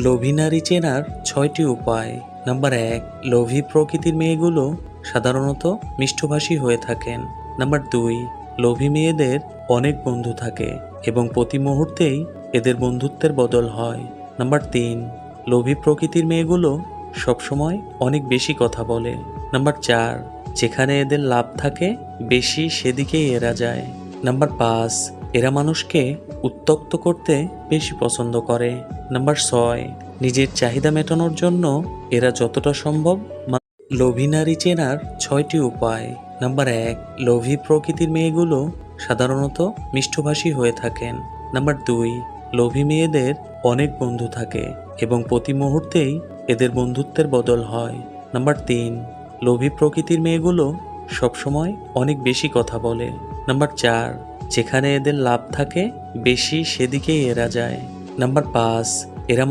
লোভী নারী চেনার ৬টি উপায়। নাম্বার ১, লোভী প্রকৃতির মেয়েগুলো সাধারণত মিষ্টভাষী হয়ে থাকেন। নাম্বার ২, লোভী মেয়েদের অনেক বন্ধু থাকে এবং প্রতি মুহূর্তেই এদের বন্ধুত্বের বদল হয়। নাম্বার ৩, লোভী প্রকৃতির মেয়েগুলো সবসময় অনেক বেশি কথা বলে। নাম্বার ৪, যেখানে এদের লাভ থাকে বেশি সেদিকেই এরা যায়। নাম্বার ৫, এরা মানুষকে উত্ত্যক্ত করতে বেশি পছন্দ করে। নাম্বার ৬, নিজের চাহিদা মেটানোর জন্য এরা যতটা সম্ভব লোভী নারী চেনার ৬টি উপায়। নাম্বার ১, লোভী প্রকৃতির মেয়েগুলো সাধারণত মিষ্টভাষী হয়ে থাকেন। নাম্বার ২, লোভী মেয়েদের অনেক বন্ধু থাকে এবং প্রতি মুহূর্তেই এদের বন্ধুত্বের বদল হয়। নাম্বার ৩, লোভী প্রকৃতির মেয়েগুলো সবসময় অনেক বেশি কথা বলে। নাম্বার ৪, যেখানে এদের লাভ থাকে বেশি সেদিকেই এরা যায়। নাম্বার ৫, এরা